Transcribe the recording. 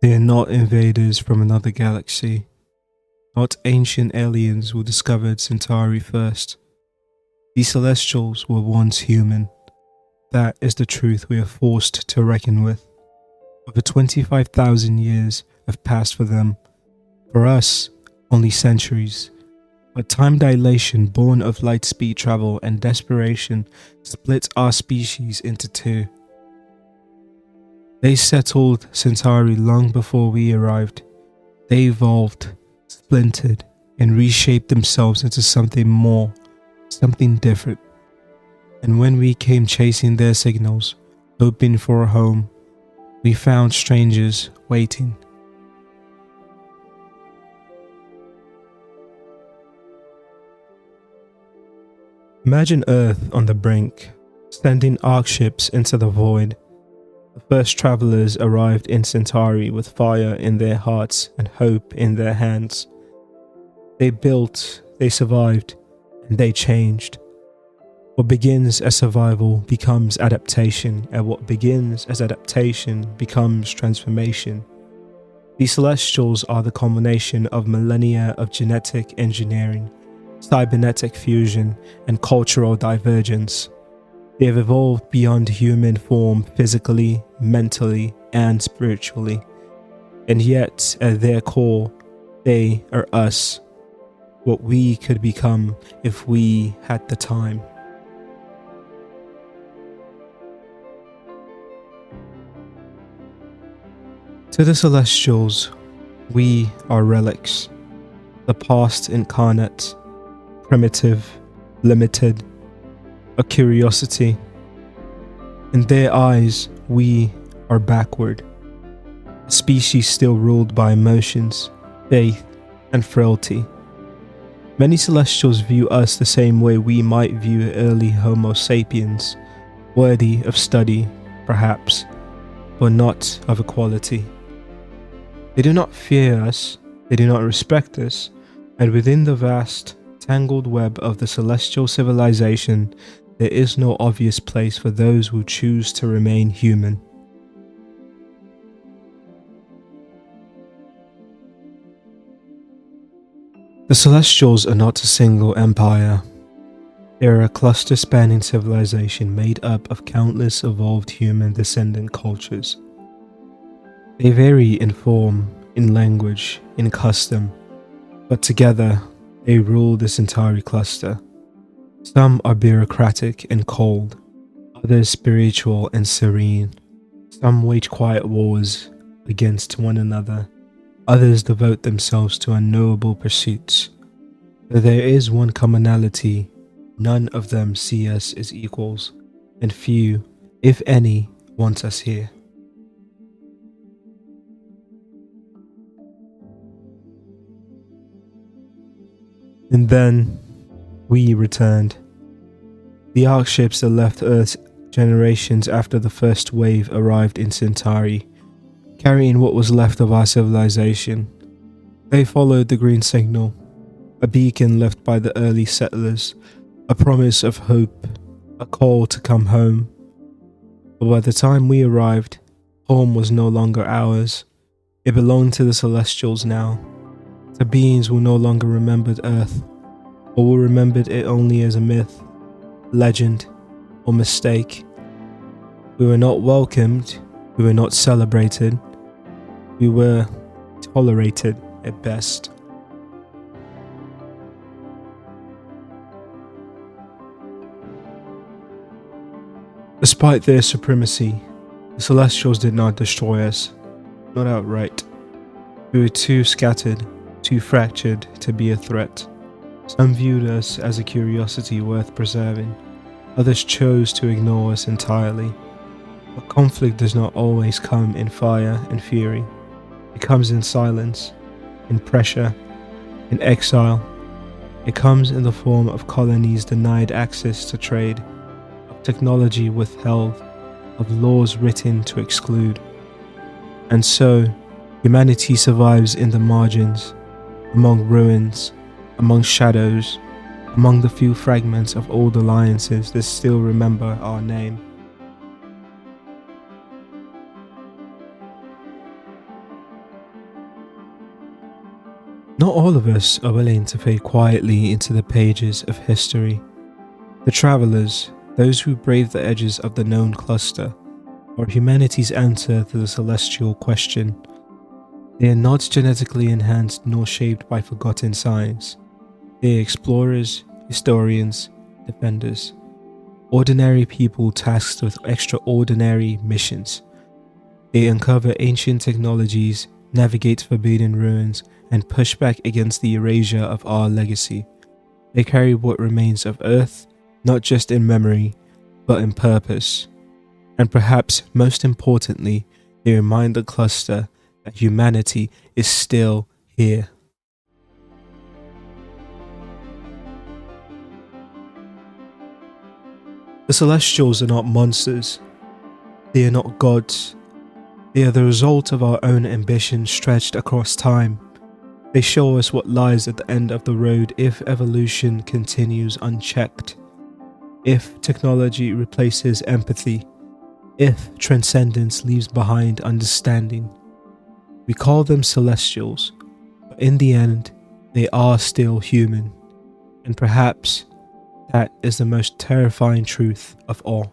They are not invaders from another galaxy, not ancient aliens who discovered Centauri first. These celestials were once human. That is the truth we are forced to reckon with. Over 25,000 years have passed for them. For us, only centuries. But time dilation born of light speed travel and desperation split our species into two. They settled Centauri long before we arrived. They evolved, splintered, and reshaped themselves into something more, something different. And when we came chasing their signals, hoping for a home, we found strangers waiting. Imagine Earth on the brink, sending arc ships into the void. The first travelers arrived in Centauri with fire in their hearts and hope in their hands. They built, they survived, and they changed. What begins as survival becomes adaptation, and what begins as adaptation becomes transformation. These celestials are the culmination of millennia of genetic engineering, cybernetic fusion, and cultural divergence. They have evolved beyond human form physically, mentally, and spiritually. And yet, at their core, they are us, what we could become if we had the time. To the Celestials, we are relics, the past incarnate, primitive, limited, a curiosity. In their eyes, we are backward, a species still ruled by emotions, faith, and frailty. Many Celestials view us the same way we might view early Homo sapiens, worthy of study, perhaps, but not of equality. They do not fear us, they do not respect us, and within the vast, tangled web of the celestial civilization, there is no obvious place for those who choose to remain human. The Celestials are not a single empire. They are a cluster-spanning civilization made up of countless evolved human descendant cultures. They vary in form, in language, in custom, but together they rule the Centauri Cluster. Some are bureaucratic and cold, others spiritual and serene. Some wage quiet wars against one another, others devote themselves to unknowable pursuits. But there is one commonality: none of them see us as equals, and few, if any, want us here. And then, we returned. The arc ships that left Earth generations after the first wave arrived in Centauri, carrying what was left of our civilization. They followed the green signal, a beacon left by the early settlers, a promise of hope, a call to come home. But by the time we arrived, home was no longer ours. It belonged to the Celestials now. The beings who no longer remembered Earth, or who remembered it only as a myth, legend, or mistake. We were not welcomed, we were not celebrated, we were tolerated at best. Despite their supremacy, the Celestials did not destroy us, not outright. We were too scattered, too fractured to be a threat. Some viewed us as a curiosity worth preserving. Others chose to ignore us entirely. But conflict does not always come in fire and fury. It comes in silence, in pressure, in exile. It comes in the form of colonies denied access to trade, of technology withheld, of laws written to exclude. And so, humanity survives in the margins, among ruins, among shadows, among the few fragments of old alliances that still remember our name. Not all of us are willing to fade quietly into the pages of history. The travelers, those who brave the edges of the known cluster, are humanity's answer to the celestial question. They are not genetically enhanced nor shaped by forgotten science. They are explorers, historians, defenders. Ordinary people tasked with extraordinary missions. They uncover ancient technologies, navigate forbidden ruins, and push back against the erasure of our legacy. They carry what remains of Earth, not just in memory, but in purpose. And perhaps most importantly, they remind the cluster that humanity is still here. The Celestials are not monsters. They are not gods. They are the result of our own ambition stretched across time. They show us what lies at the end of the road if evolution continues unchecked, if technology replaces empathy, if transcendence leaves behind understanding. We call them Celestials, but in the end, they are still human, and perhaps that is the most terrifying truth of all.